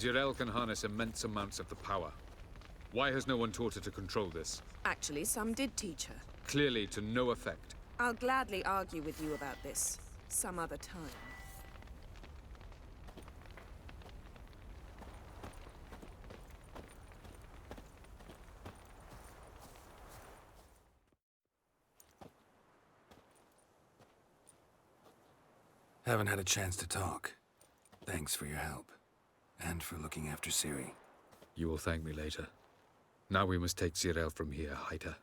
Jirel can harness immense amounts of the power. Why has no one taught her to control this? Actually, some did teach her. Clearly to no effect. I'll gladly argue with you about this some other time. Haven't had a chance to talk. Thanks for your help. And for looking after Ciri. You will thank me later. Now we must take Jirel from here, hide her,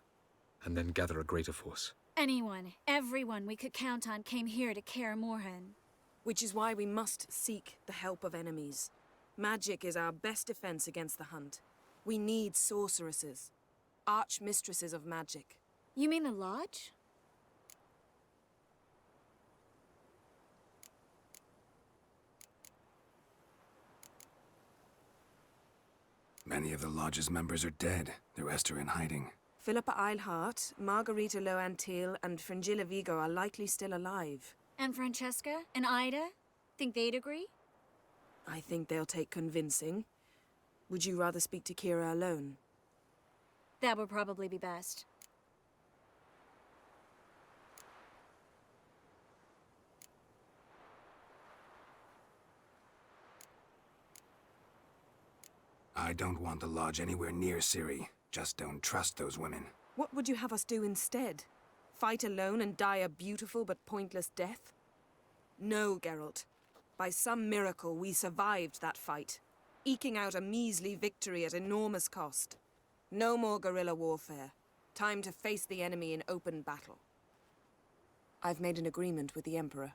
and then gather a greater force. Anyone, everyone we could count on came here to Kaer Morhen. Which is why we must seek the help of enemies. Magic is our best defense against the hunt. We need sorceresses. Archmistresses of magic. You mean the Lodge? Many of the Lodge's members are dead. The rest are in hiding. Philippa Eilhart, Margarita Loantil, and Fringilla Vigo are likely still alive. And Francesca? And Ida? Think they'd agree? I think they'll take convincing. Would you rather speak to Kira alone? That would probably be best. I don't want the Lodge anywhere near Ciri. Just don't trust those women. What would you have us do instead? Fight alone and die a beautiful but pointless death? No, Geralt. By some miracle, we survived that fight, eking out a measly victory at enormous cost. No more guerrilla warfare. Time to face the enemy in open battle. I've made an agreement with the Emperor.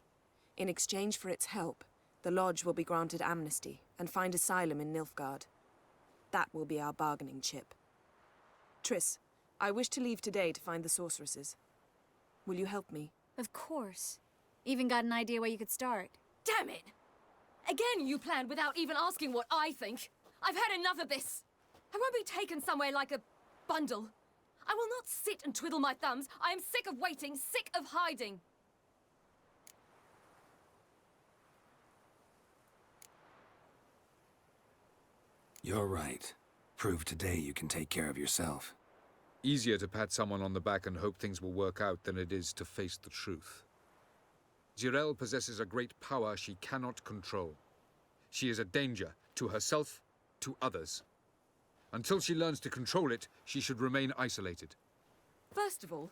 In exchange for its help, the Lodge will be granted amnesty and find asylum in Nilfgaard. That will be our bargaining chip. Triss, I wish to leave today to find the sorceresses. Will you help me? Of course. Even got an idea where you could start. Damn it! Again you planned without even asking what I think. I've had enough of this. I won't be taken somewhere like a bundle. I will not sit and twiddle my thumbs. I am sick of waiting, sick of hiding. You're right. Prove today you can take care of yourself. Easier to pat someone on the back and hope things will work out than it is to face the truth. Jirel possesses a great power she cannot control. She is a danger to herself, to others. Until she learns to control it, she should remain isolated. First of all,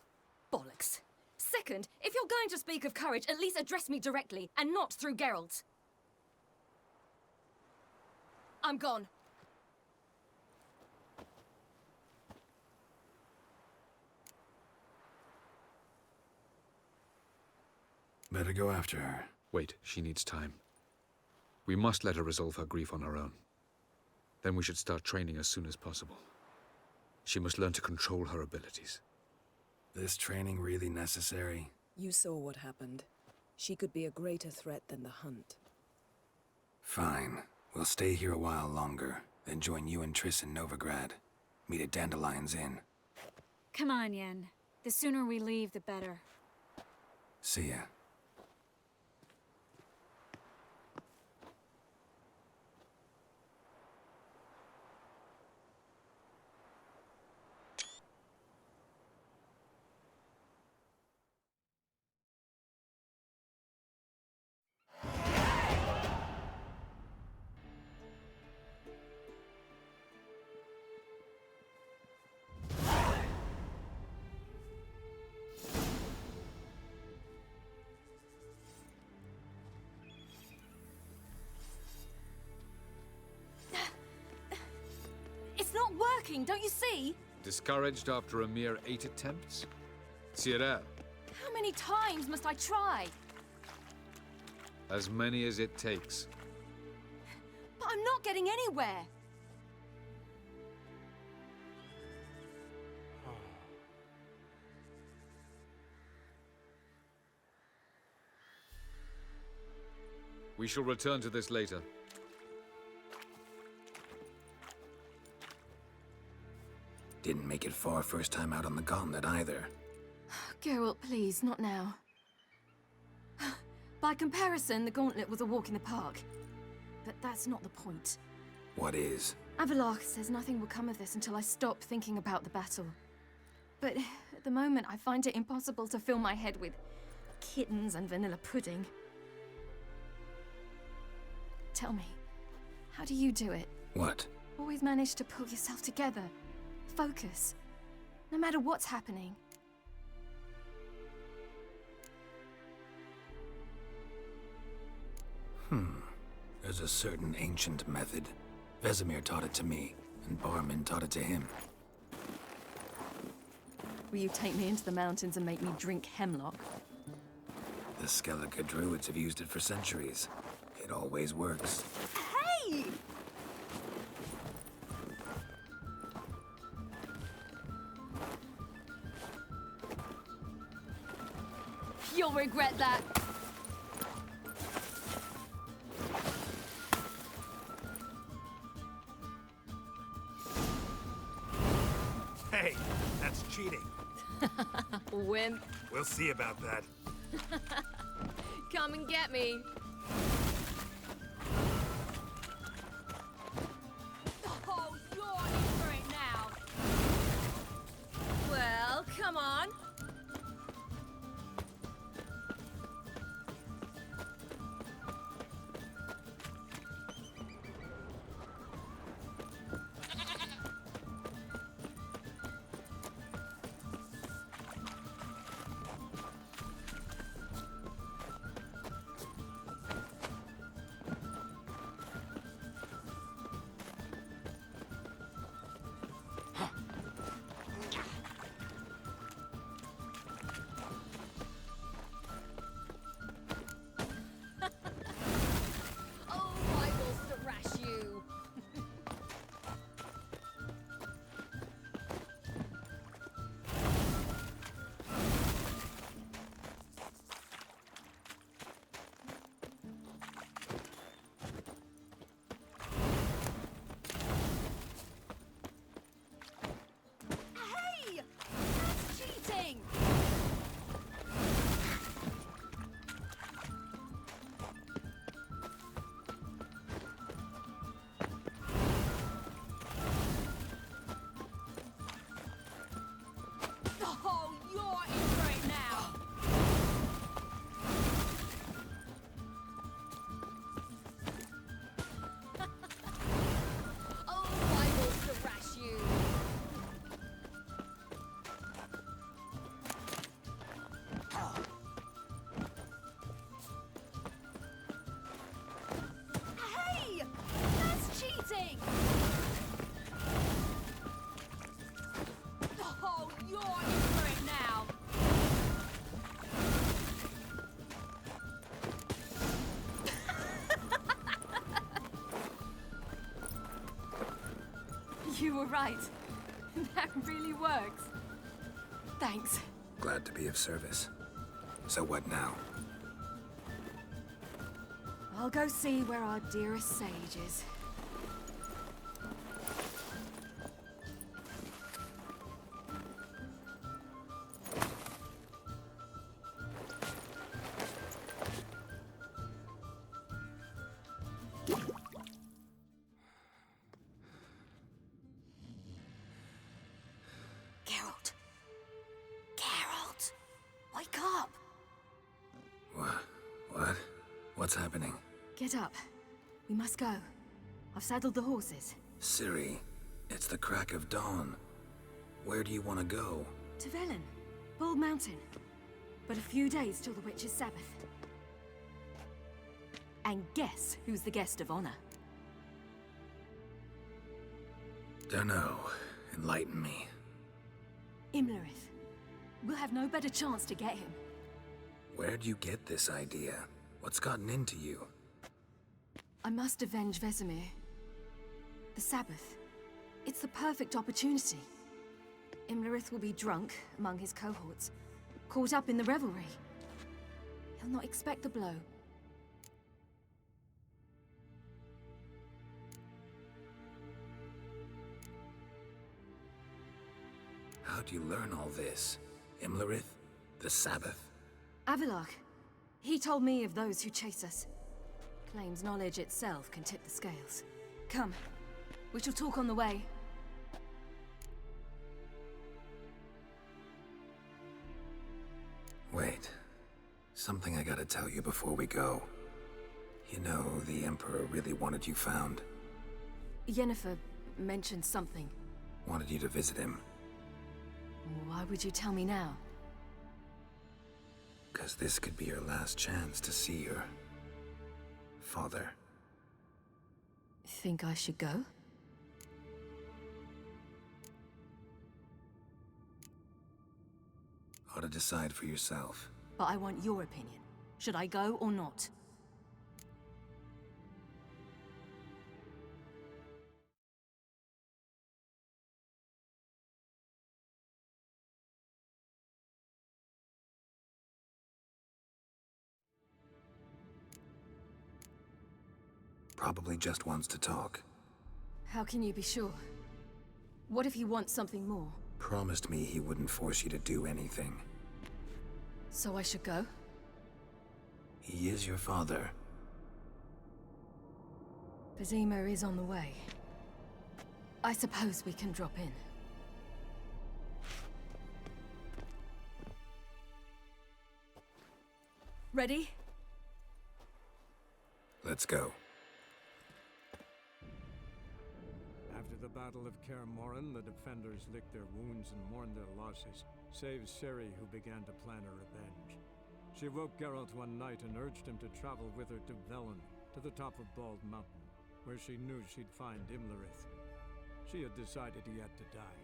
bollocks. Second, if you're going to speak of courage, at least address me directly, and not through Geralt. I'm gone. Better go after her. Wait, she needs time. We must let her resolve her grief on her own. Then we should start training as soon as possible. She must learn to control her abilities. This training really necessary? You saw what happened. She could be a greater threat than the hunt. Fine. We'll stay here a while longer, then join you and Triss in Novigrad. Meet at Dandelion's Inn. Come on, Yen. The sooner we leave, the better. See ya. It's not working, don't you see? Discouraged after a mere 8 attempts? Jirel, How many times must I try? as many as it takes. But I'm not getting anywhere. We shall return to this later. Didn't make it far first time out on the gauntlet either. Geralt, please, not now. By comparison, the gauntlet was a walk in the park. But that's not the point. What is? Avalok says nothing will come of this until I stop thinking about the battle. But at the moment, I find it impossible to fill my head with kittens and vanilla pudding. Tell me, how do you do it? What? Always manage to pull yourself together. Focus. No matter what's happening. There's a certain ancient method. Vesemir taught it to me, and Barman taught it to him. Will you take me into the mountains and make me drink hemlock? The Skellige druids have used it for centuries. It always works. Hey! You'll regret that. Hey, that's cheating. Wimp, We'll see about that. come and get me. Oh, you're in for it now. Well, come on. Oh, I will thrash you. Hey! That's cheating! Oh, you're in for it now. Oh, I will thrash you. Hey! That's cheating! Oh, you're in for it now. You were right. That really works. Thanks. Glad to be of service. So what now? I'll go see where our dearest sage is. Geralt. Geralt! Wake up! What? What's happening? Get up. We must go. I've saddled the horses. Ciri, it's the crack of dawn. Where do you want to go? To Velen. Bald Mountain. But a few days till the Witch's Sabbath. And guess who's the guest of honor? Dunno. Enlighten me. Imlerith. We'll have no better chance to get him. Where'd you get this idea? What's gotten into you? I must avenge Vesemir. The Sabbath. It's the perfect opportunity. Imlerith will be drunk among his cohorts, caught up in the revelry. He'll not expect the blow. How'd you learn all this? Imlerith? The Sabbath? Avalok. He told me of those who chase us. Claims knowledge itself can tip the scales. Come, We shall talk on the way. Wait. Something I gotta tell you before we go. You know, the Emperor really wanted you found. Yennefer mentioned something. Wanted you to visit him. Why would you tell me now? 'Cause this could be your last chance to see your... father. Think I should go? Ought to decide for yourself. But I want your opinion. Should I go or not? Probably just wants to talk. How can you be sure? What if he wants something more? Promised me he wouldn't force you to do anything. So I should go? He is your father. Vizima is on the way. I suppose we can drop in. Ready? Let's go. After the Battle of Kaer Morhen, the defenders licked their wounds and mourned their losses, save Ciri, who began to plan a revenge. She woke Geralt one night and urged him to travel with her to Velen, to the top of Bald Mountain, where she knew she'd find Imlerith. She had decided he had to die.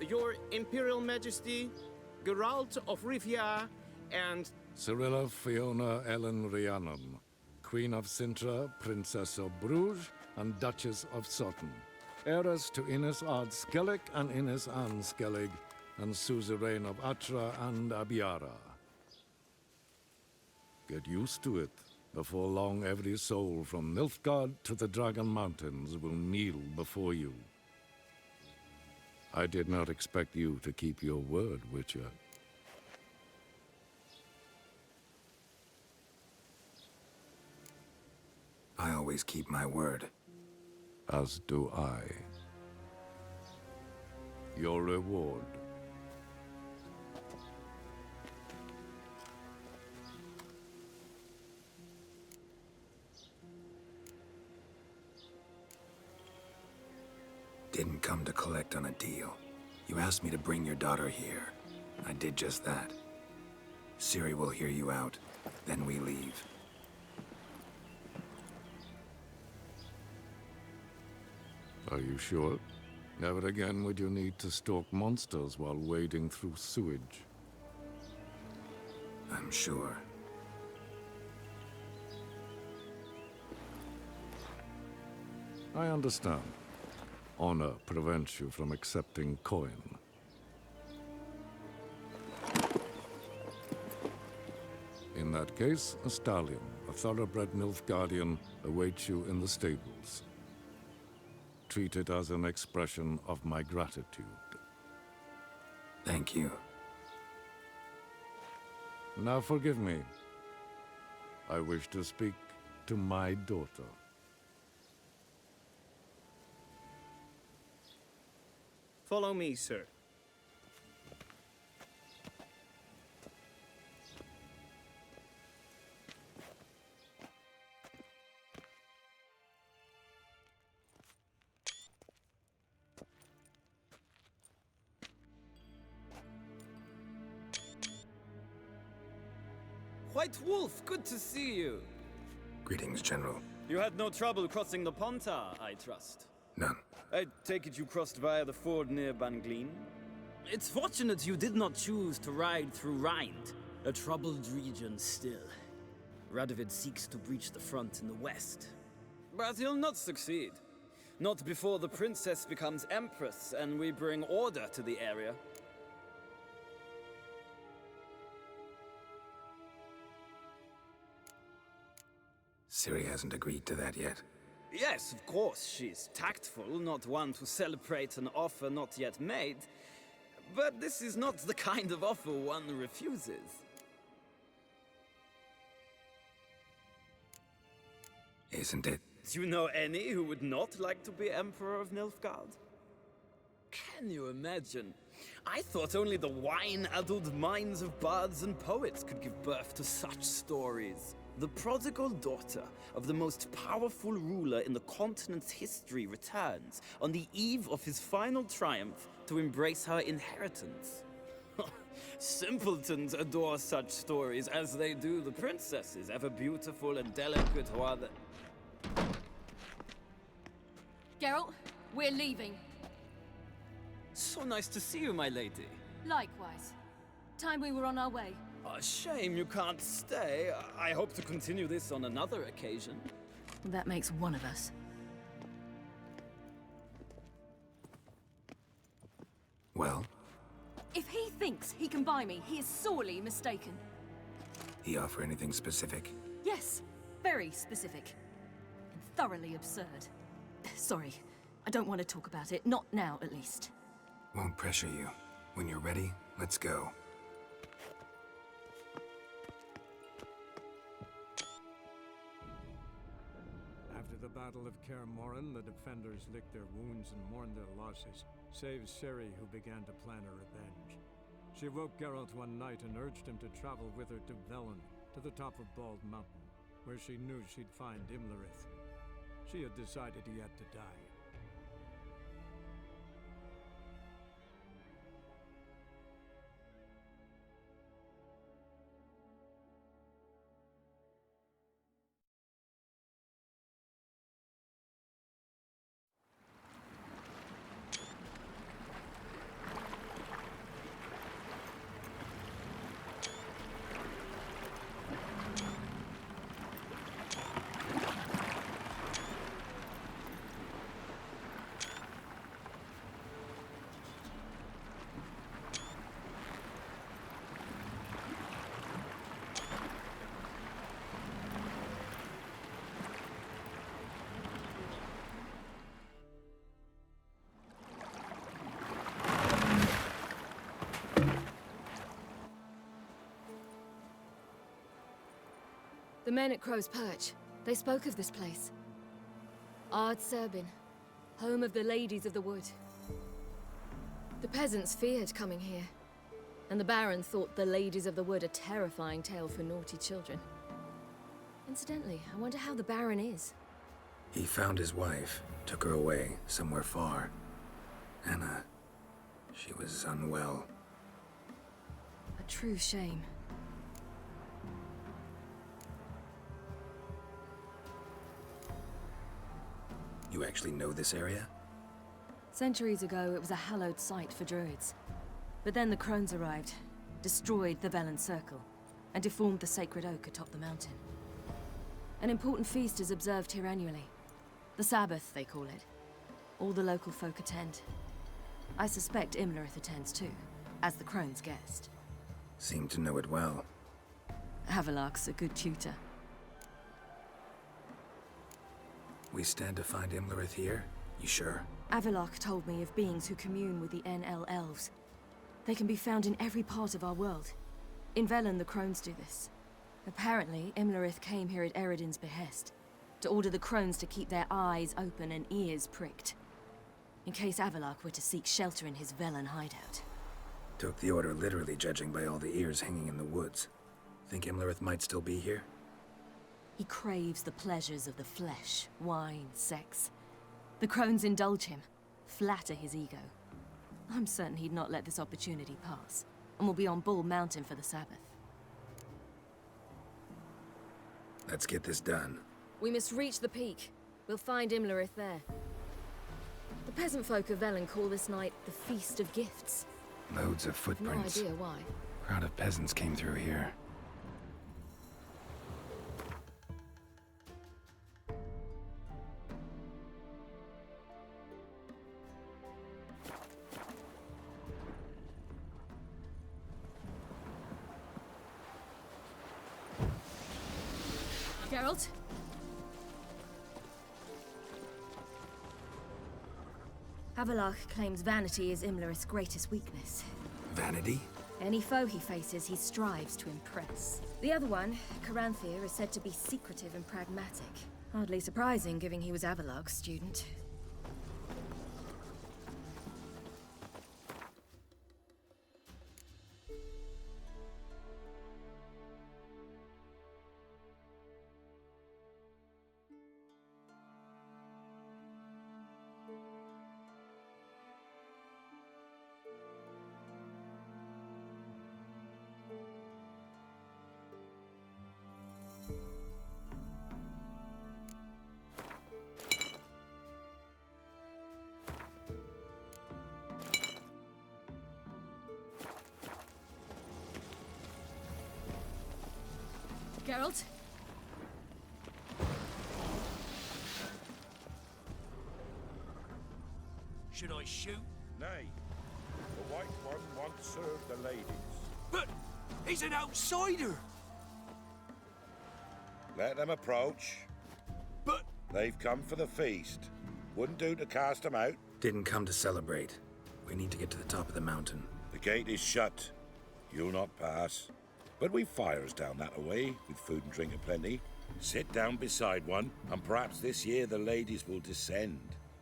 Your Imperial Majesty, Geralt of Rivia, and Cirilla Fiona Ellen Rhiannon, Queen of Sintra, Princess of Bruges, and Duchess of Sutton, heiress to Innis Ard Skellig and Innis Anne Skellig, and suzerain of Atra and Abiara. Get used to it. Before long, every soul from Nilfgaard to the Dragon Mountains will kneel before you. I did not expect you to keep your word, Witcher. I always keep my word. As do I. Your reward. Didn't come to collect on a deal. You asked me to bring your daughter here. I did just that. Ciri will hear you out, then we leave. Are you sure? Never again would you need to stalk monsters while wading through sewage. I'm sure. I understand. Honor prevents you from accepting coin. In that case, a stallion, a thoroughbred Nilfgaardian, awaits you in the stables. Treat it as an expression of my gratitude. Thank you. Now forgive me. I wish to speak to my daughter. follow me, sir. White Wolf, good to see you. Greetings, General. You had no trouble crossing the Pontar, I trust. None. I take it you crossed via the ford near Banglin? It's fortunate you did not choose to ride through Rind. A troubled region still. Radovid seeks to breach the front in the west. But he'll not succeed. Not before the princess becomes empress and we bring order to the area. Ciri hasn't agreed to that yet. Yes, of course, she's tactful, not one to celebrate an offer not yet made. But this is not the kind of offer one refuses. Isn't it? Do you know any who would not like to be Emperor of Nilfgaard? Can you imagine? I thought only the wine-addled minds of bards and poets could give birth to such stories. The prodigal daughter of the most powerful ruler in the continent's history returns on the eve of his final triumph to embrace her inheritance. Simpletons adore such stories as they do the princesses, ever beautiful and delicate while the... Geralt, we're leaving. So nice to see you, my lady. Likewise. Time we were on our way. A shame you can't stay. I hope to continue this on another occasion. That makes one of us. Well, If he thinks he can buy me, he is sorely mistaken. he offer anything specific? Yes, very specific. And thoroughly absurd. Sorry, I don't want to talk about it. Not now, at least. Won't pressure you. When you're ready, let's go. After the Battle of Kaer Morhen, the defenders licked their wounds and mourned their losses, save Ciri, who began to plan a revenge. She woke Geralt one night and urged him to travel with her to Velen, to the top of Bald Mountain, where she knew she'd find Imlerith. She had decided he had to die. The men at Crow's Perch, they spoke of this place. Ard Serbin, home of the Ladies of the Wood. The peasants feared coming here, and the Baron thought the Ladies of the Wood a terrifying tale for naughty children. Incidentally, I wonder how the Baron is. He found his wife, took her away, somewhere far. Anna, she was unwell. A true shame. You actually know this area? Centuries ago, it was a hallowed site for druids. But then the crones arrived, destroyed the Velen Circle, and deformed the sacred oak atop the mountain. An important feast is observed here annually. The Sabbath, they call it. All the local folk attend. I suspect Imlerith attends too, as the crone's guest. Seem to know it well. Havelark's a good tutor. We stand to find Imlerith here? You sure? Avilark told me of beings who commune with the NL elves. They can be found in every part of our world. In Velen, the crones do this. Apparently, Imlerith came here at Eredin's behest, to order the crones to keep their eyes open and ears pricked, in case Avilark were to seek shelter in his Velen hideout. Took the order literally, judging by all the ears hanging in the woods. Think Imlerith might still be here? He craves the pleasures of the flesh, wine, sex. The crones indulge him, flatter his ego. I'm certain he'd not let this opportunity pass, and will be on Bull Mountain for the Sabbath. Let's get this done. We must reach the peak. We'll find Imlerith there. The peasant folk of Velen call this night the Feast of Gifts. Loads of No footprints. idea why. crowd of peasants came through here. Geralt? Havelach claims vanity is Imlerith's greatest weakness. Vanity? Any foe he faces, he strives to impress. The other one, Caranthir, is said to be secretive and pragmatic. Hardly surprising, given he was Avalok's student. Geralt? Should I shoot? Nay. The White One once served the ladies. But he's an outsider! Let them approach. But... They've come for the feast. Wouldn't do to cast them out. Didn't come to celebrate. We need to get to the top of the mountain. The gate is shut. You'll not pass. But we've fires down that away, with food and drink aplenty. Sit down beside one, and perhaps this year the ladies will descend.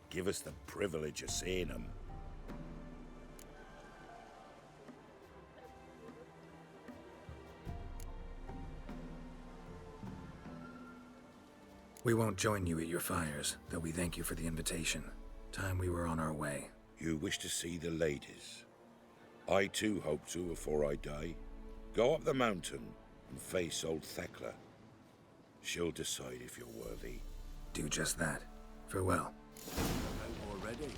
Give us the privilege of seeing them. We won't join you at your fires, though we thank you for the invitation. Time we were on our way. You wish to see the ladies. I too hope to before I die. Go up the mountain and face old Thekla. She'll decide if you're worthy. Do just that. Farewell. Already?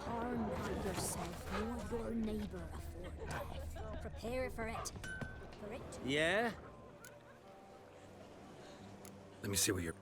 Harm not yourself nor your neighbor afore death. Prepare for it. Yeah? Let me see what you're...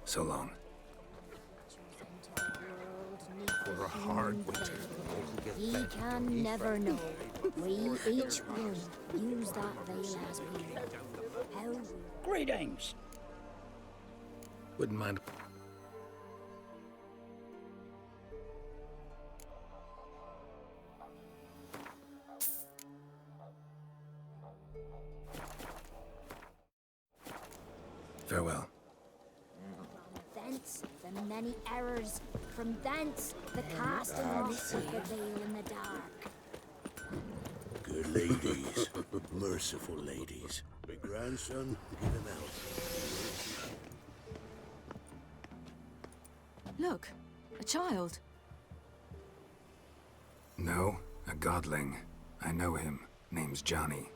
So long. For a hard winter. Ye can never know. We each one use that veil as we will. How Greetings. Wouldn't mind... Farewell. thence the many errors, from thence the casting off of the veil in the dark. Good ladies. Merciful ladies. My grandson, get him out. Look, a child. No, a godling. I know him. Name's Johnny.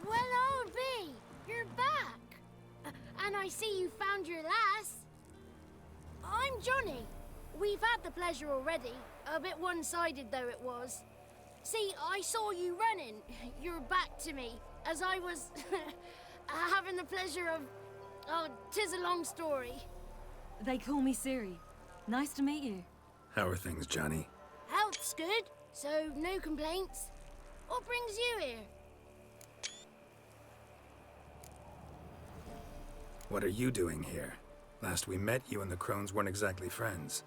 Well, old B, you're back. And I see you found your lass. I'm Johnny. We've had the pleasure already. A bit one-sided though it was. See, I saw you running, your back to me, as I was having the pleasure of... Oh, 'tis a long story. They call me Ciri. Nice to meet you. How are things, Johnny? Health's good, so no complaints. What brings you here? What are you doing here? Last we met, you and the Crones weren't exactly friends.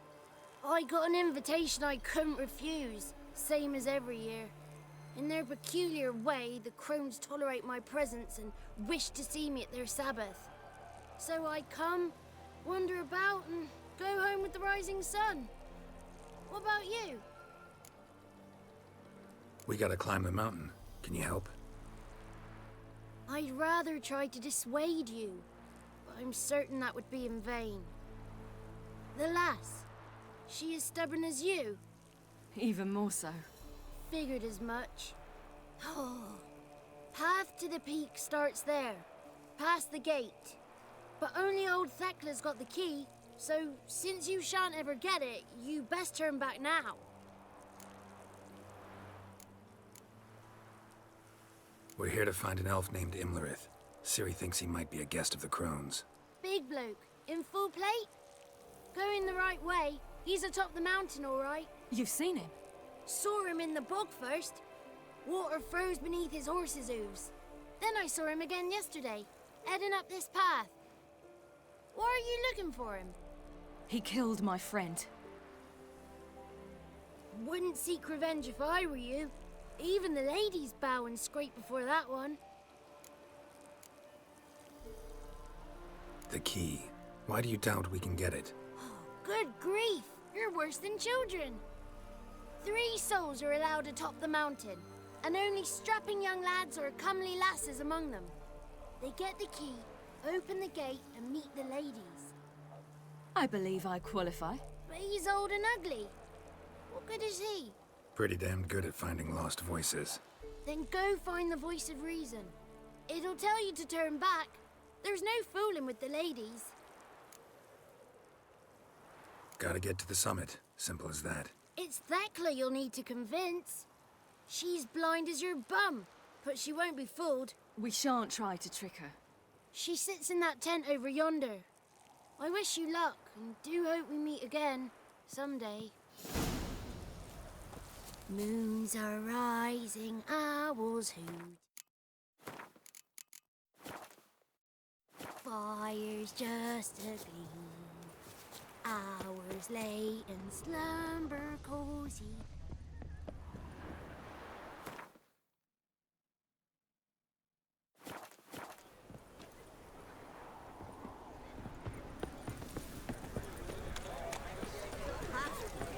I got an invitation I couldn't refuse, same as every year. In their peculiar way, the Crones tolerate my presence and wish to see me at their Sabbath. So I come, wander about, and go home with the rising sun. What about you? We gotta climb the mountain. Can you help? I'd rather try to dissuade you, but I'm certain that would be in vain. The lass, she as stubborn as you? Even more so. Figured as much. Oh. Path to the peak starts there, past the gate. But only old Thekla's got the key, so since you shan't ever get it, you best turn back now. We're here to find an elf named Imlerith. Ciri thinks he might be a guest of the Crones. Big bloke, in full plate? Going the right way. He's atop the mountain, all right. You've seen him? Saw him in the bog first. Water froze beneath his horse's hooves. Then I saw him again yesterday, heading up this path. Why are you looking for him? He killed my friend. Wouldn't seek revenge if I were you. Even the ladies bow and scrape before that one. The key. Why do you doubt we can get it? Good grief! You're worse than children. 3 souls are allowed atop the mountain, and only strapping young lads or comely lasses among them. They get the key, open the gate, and meet the ladies. I believe I qualify. But he's old and ugly. What good is he? Pretty damn good at finding lost voices. Then go find the voice of reason. It'll tell you to turn back. There's no fooling with the ladies. Gotta get to the summit. Simple as that. It's Thekla you'll need to convince. She's blind as your bum, but she won't be fooled. We shan't try to trick her. She sits in that tent over yonder. I wish you luck, and do hope we meet again, someday. Moons are rising, owls hoot. Fire's just a gleam. Hours late and slumber cozy.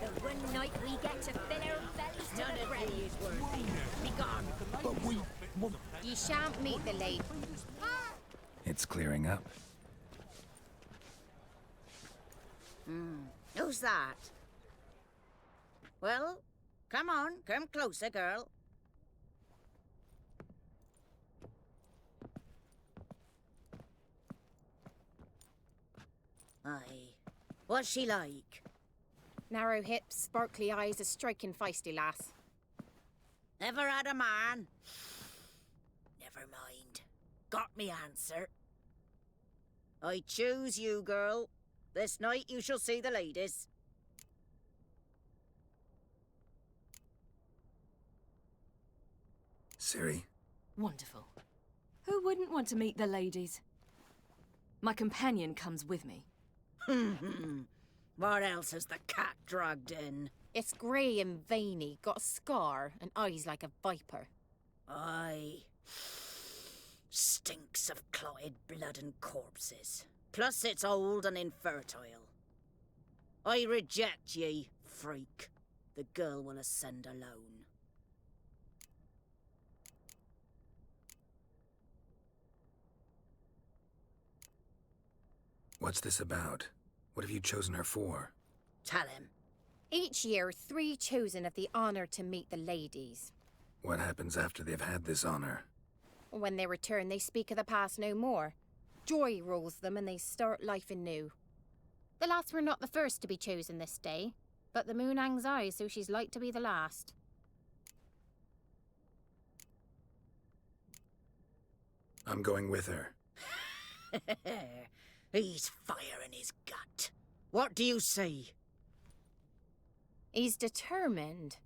The one night we get to fill our bellies to the brim. Be gone. But we... You shan't meet the lady. It's clearing up. Who's that? Well, come on, come closer, girl. Aye. What's she like? Narrow hips, sparkly eyes, a striking feisty lass. Ever had a man? Never mind. Got me answer. I choose you, girl. This night you shall see the ladies. Ciri? Wonderful. Who wouldn't want to meet the ladies? My companion comes with me. What else has the cat dragged in? It's grey and veiny, got a scar, and eyes like a viper. Aye. Stinks of clotted blood and corpses. Plus it's old and infertile. I reject ye, freak. The girl will ascend alone. What's this about? What have you chosen her for? Tell him. Each year, 3 chosen of the honour to meet the ladies. What happens after they've had this honor? When they return, they speak of the past no more. Joy rules them and they start life anew. The lass were not the first to be chosen this day, but the moon hangs high, so she's like to be the last. I'm going with her. He's fire in his gut. What do you say? He's determined.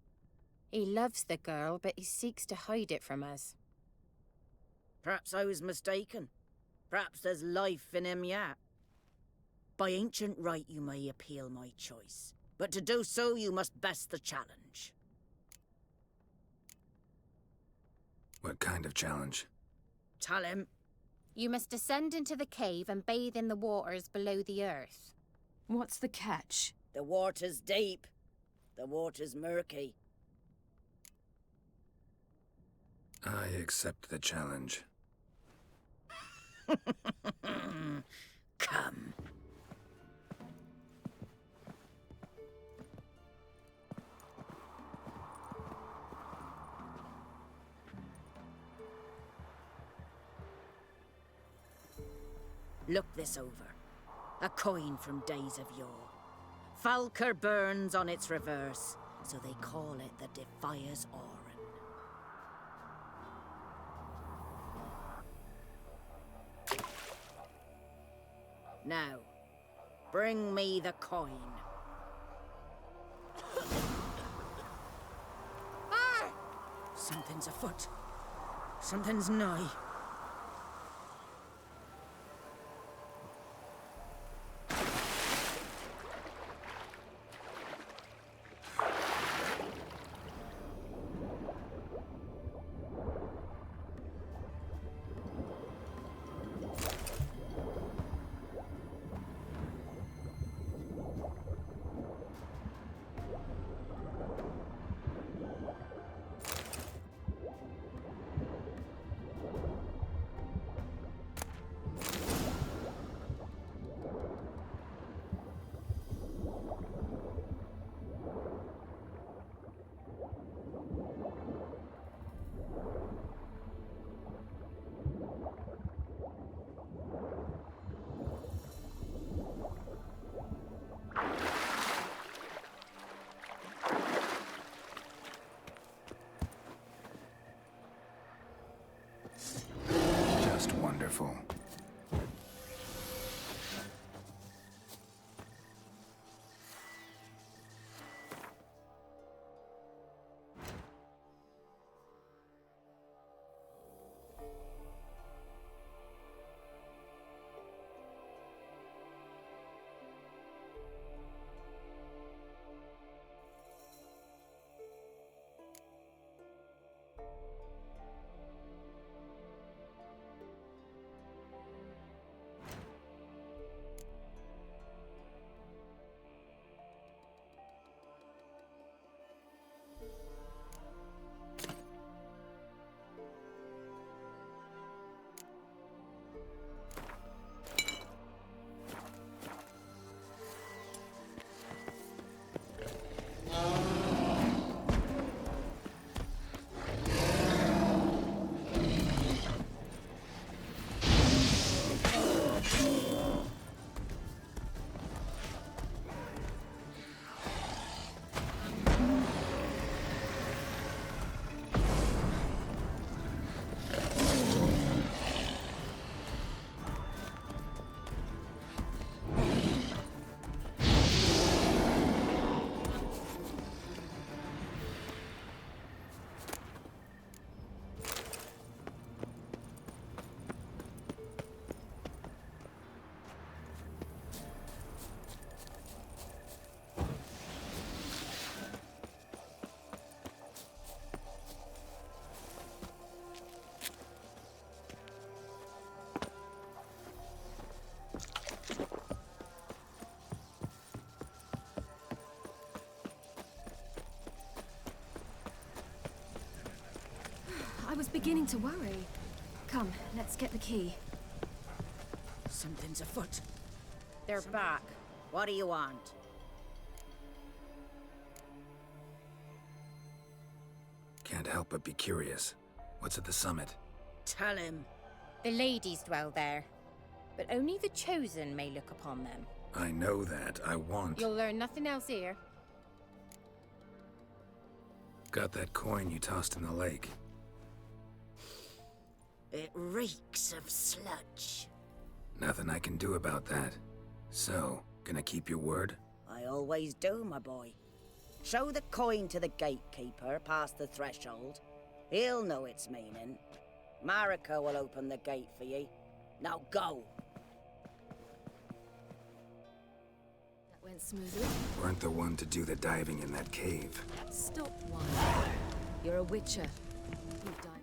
He loves the girl, but he seeks to hide it from us. Perhaps I was mistaken. Perhaps there's life in him yet. By ancient right you may appeal my choice, but to do so you must best the challenge. What kind of challenge? Tell him. You must descend into the cave and bathe in the waters below the earth. What's the catch? The water's deep. The water's murky. I accept the challenge. Come. Look this over. A coin from days of yore. Falker burns on its reverse, so they call it the Defier's Oran. Now, bring me the coin. Something's afoot. Something's nigh. Just wonderful. I was beginning to worry. Come, let's get the key. Something's afoot. They're back. What do you want? Can't help but be curious. What's at the summit? Tell him. The ladies dwell there, but only the chosen may look upon them. I know that. I want... You'll learn nothing else here. Got that coin you tossed in the lake. It reeks of sludge. Nothing I can do about that. So, gonna keep your word? I always do, my boy. Show the coin to the gatekeeper past the threshold. He'll know its meaning. Marika will open the gate for ye. Now go. That went smoothly. Weren't the one to do the diving in that cave. Stop one. You're a witcher. You've dived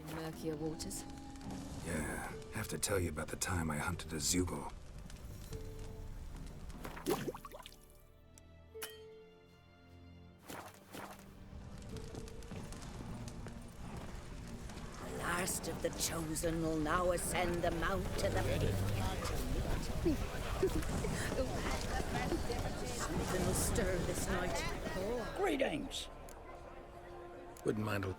in murkier waters. Yeah, have to tell you about the time I hunted a Zugel. rest of the Chosen will now ascend the mount to the peak. Something will stir this night. Greetings. Wouldn't mind a...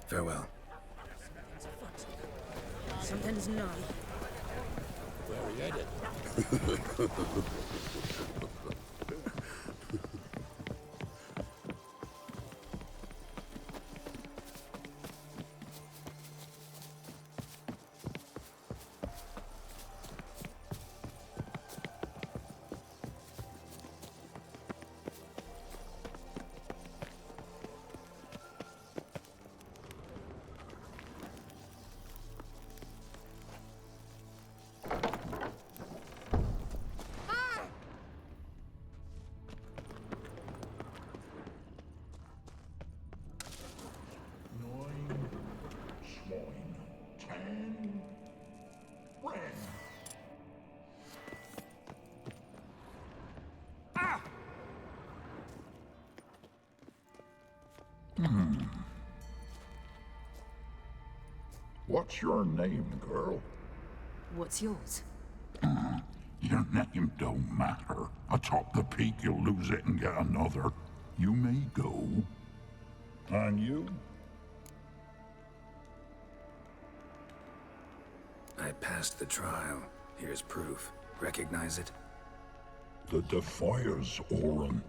Farewell. Something's nigh. Where are you headed? What's your name, girl? What's yours? Your name don't matter. Atop the peak, you'll lose it and get another. You may go. And you? I passed the trial. Here's proof. Recognize it? The Defier's Orin.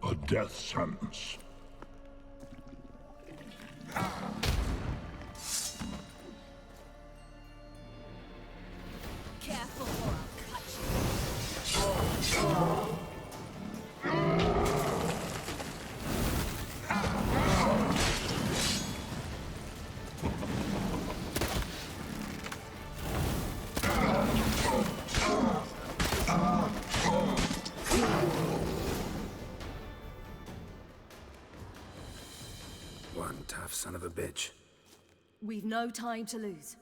A death sentence. Careful or I'll cut you. One tough son of a bitch. We've no time to lose.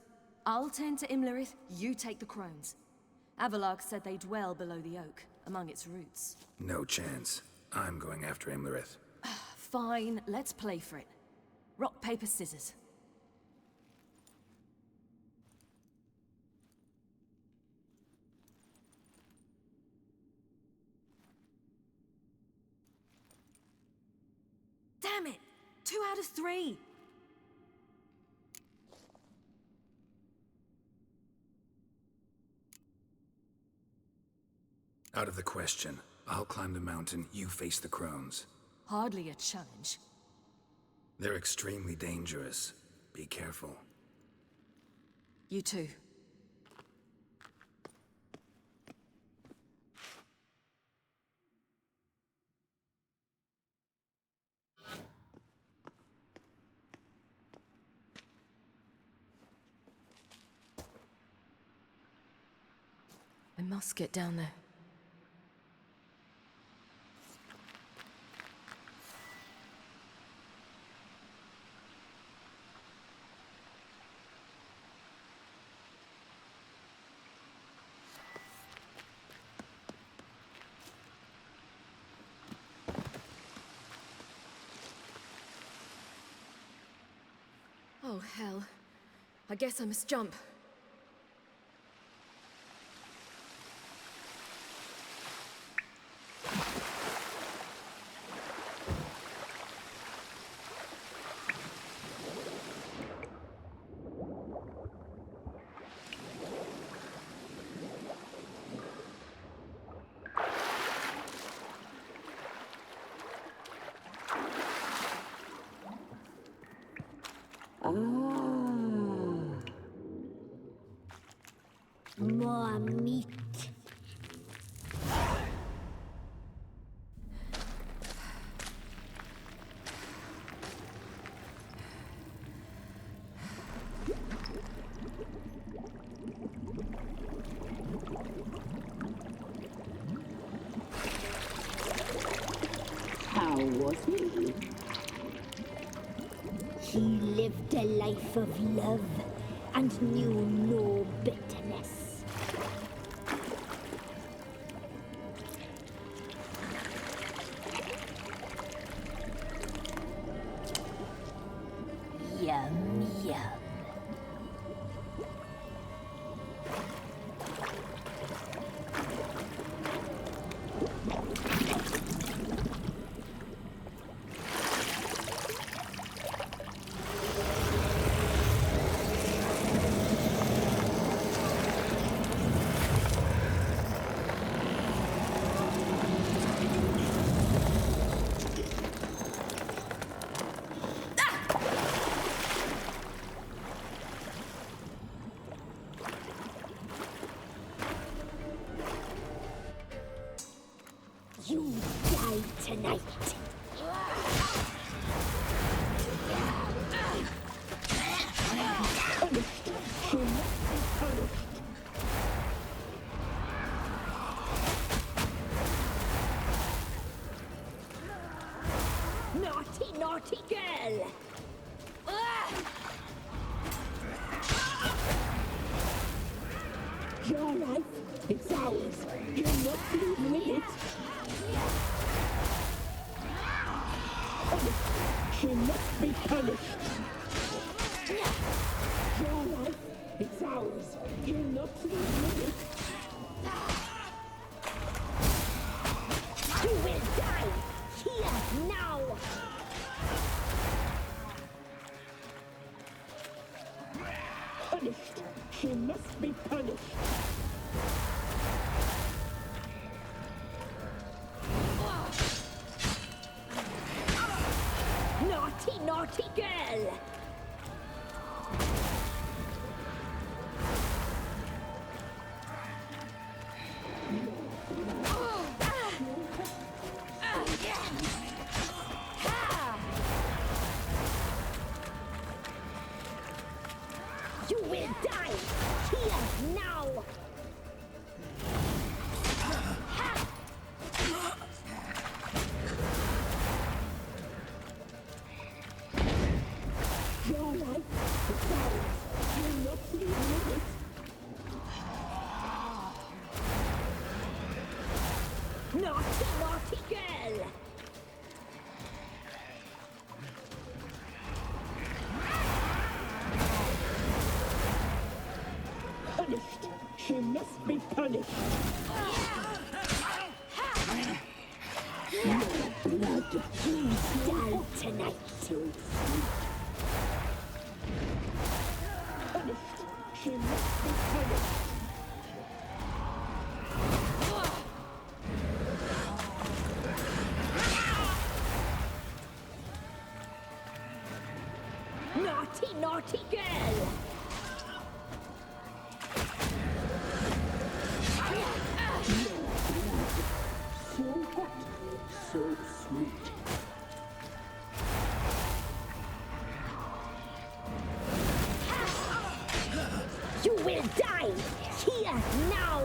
I'll tend to Imlerith, you take the crones. Avalark said they dwell below the oak, among its roots. No chance. I'm going after Imlerith. Fine, let's play for it. Rock, paper, scissors. Damn it! 2 out of 3! Out of the question. I'll climb the mountain, you face the crones. Hardly a challenge. They're extremely dangerous. Be careful. You too. I must get down there. Oh, hell. I guess I must jump. More meat. How was he? He lived a life of love and knew no bitterness. love. You die tonight. Naughty, naughty girl! Your life, it's ours. You're not leaving with it. She must be punished. Your life, it's ours. You're not leaving with it. You will die here now. Punished. She must be punished. Naughty, naughty girl! You will die here now! Your life is ours. You're not leaving with it. Naughty, naughty girl! Punished. She must be punished. Your blood. Please die tonight. Punished. She must be punished. Naughty, naughty girl! So hot, so sweet. You will die here now!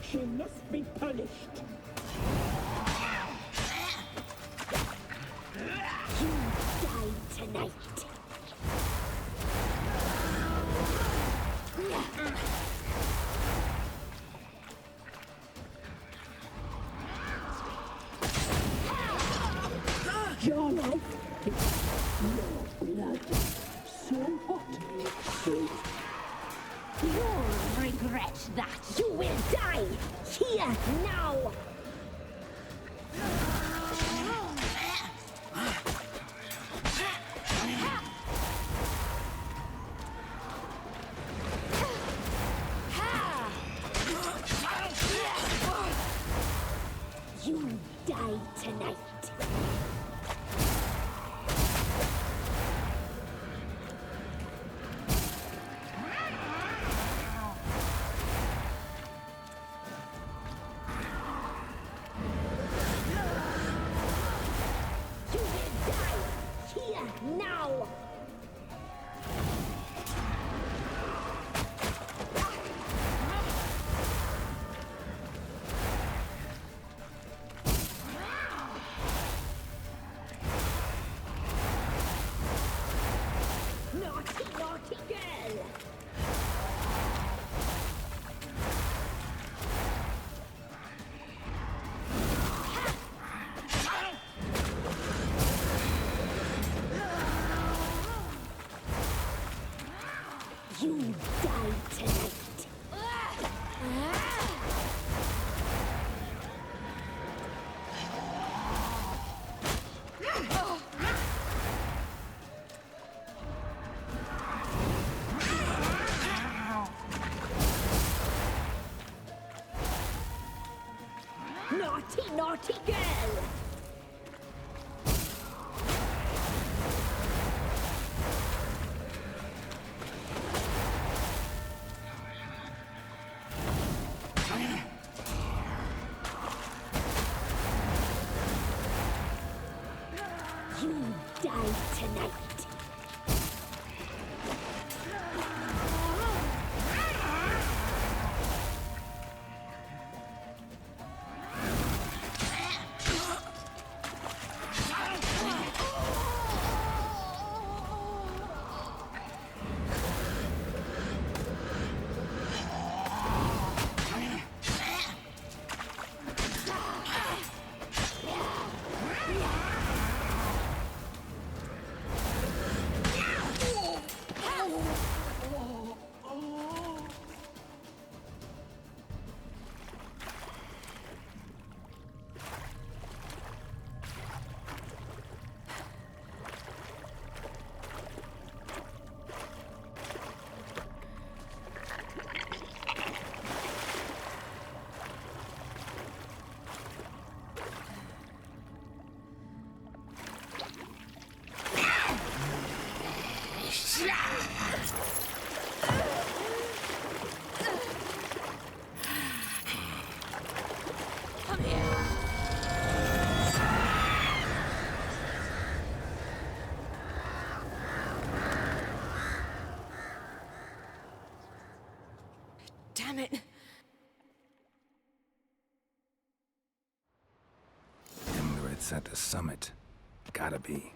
She must be punished. You die tonight. Your life is your blood. So hot, so you'll regret that. You will die here now. You die tonight. Naughty, naughty girl! You die tonight. Damn it! Timberit's at the summit. Gotta be.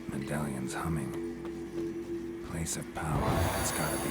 Medallion's humming. Place of power. It's gotta be.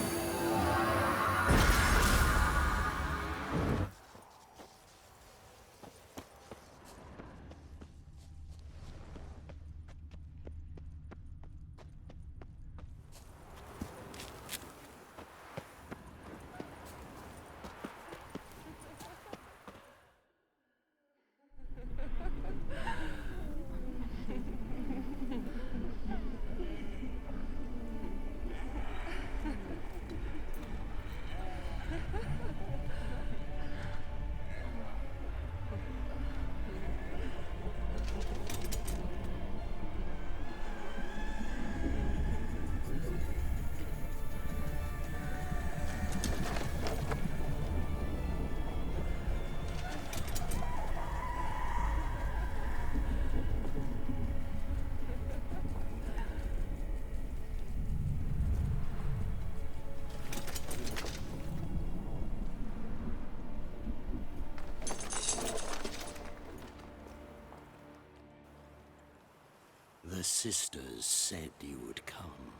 The sisters said you would come.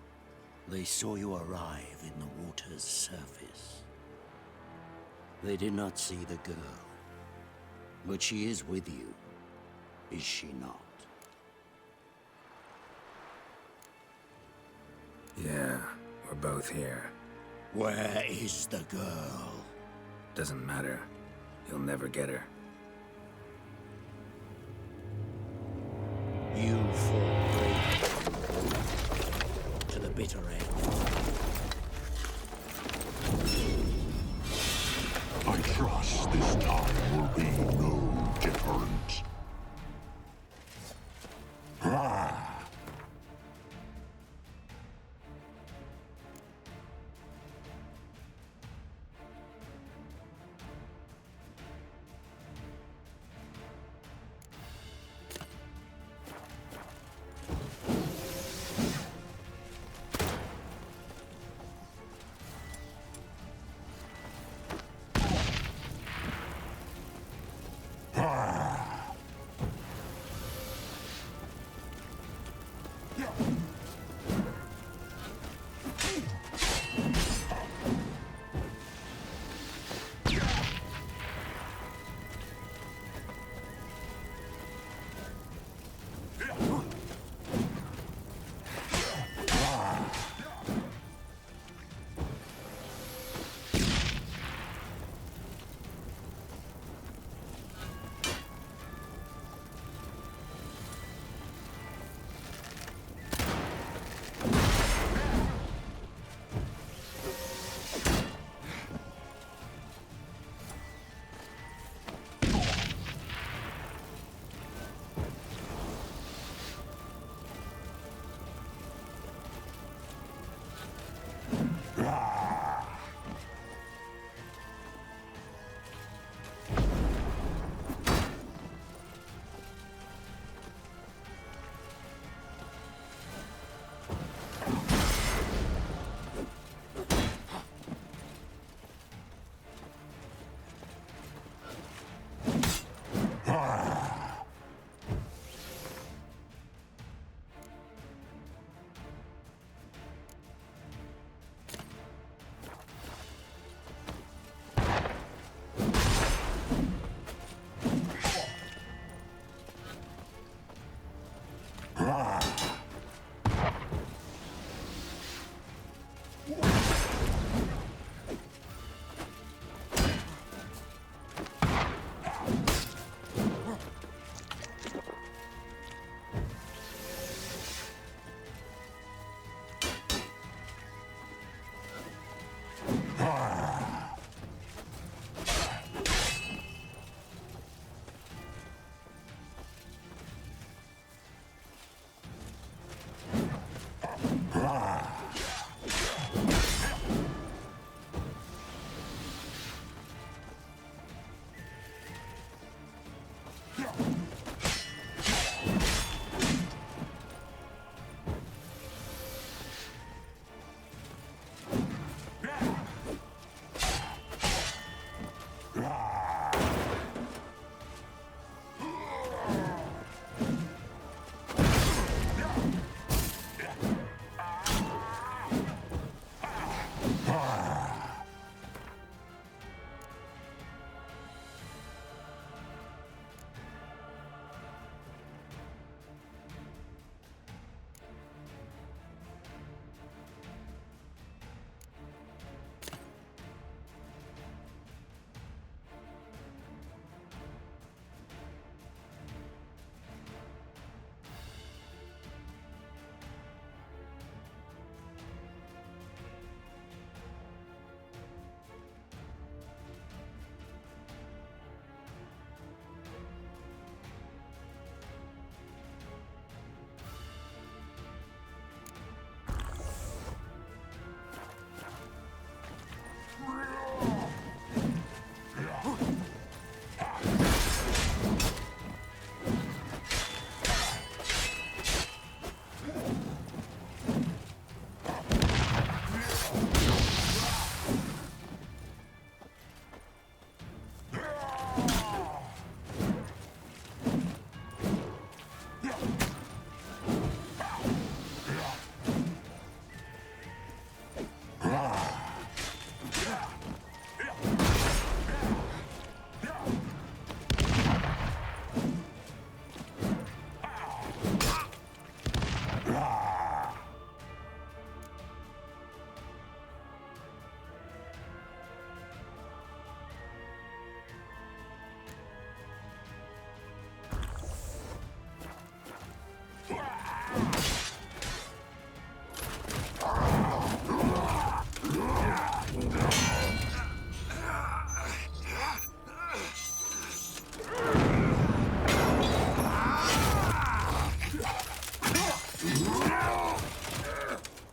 They saw you arrive in the water's surface. They did not see the girl. But she is with you, is she not? Yeah, we're both here. Where is the girl? Doesn't matter. You'll never get her. You fought bravely to the bitter end. I trust this time will be no different. Ah!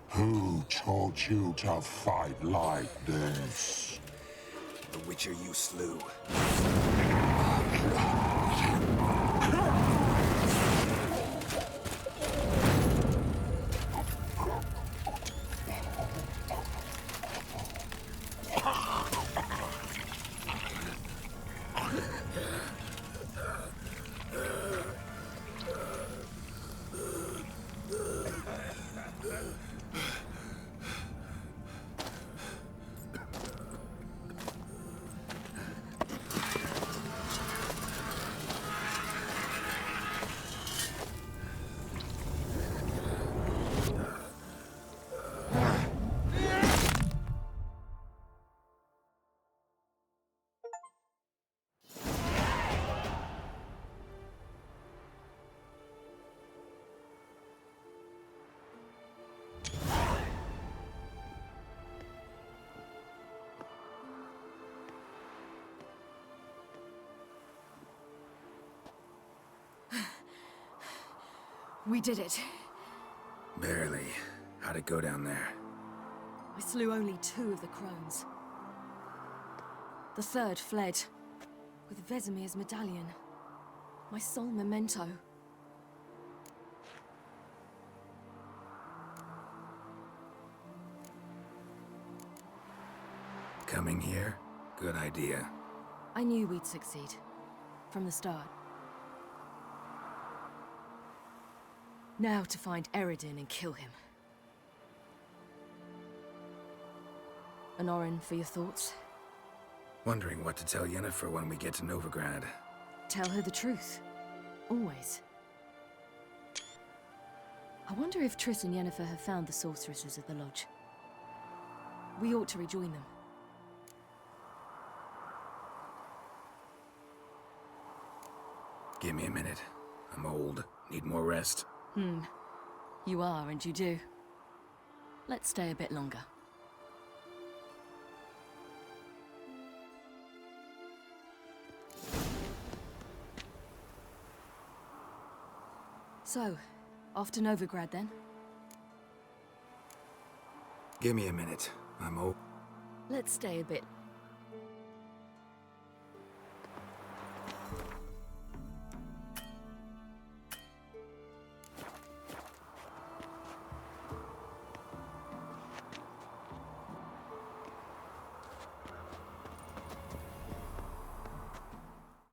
Who taught you to fight like this? The Witcher you slew. We did it. Barely. How'd it go down there? I slew only 2 of the crones. The 3rd fled, with Vesemir's medallion. My sole memento. Coming here? Good idea. I knew we'd succeed. From the start. Now to find Eredin and kill him. Honorin, for your thoughts? Wondering what to tell Yennefer when we get to Novigrad. Tell her the truth. Always. I wonder if Triss and Yennefer have found the sorceresses of the Lodge. We ought to rejoin them. Give me a minute. I'm old. Need more rest. You are, and you do. Let's stay a bit longer. So, off to Novigrad then? Give me a minute. I'm old. Let's stay a bit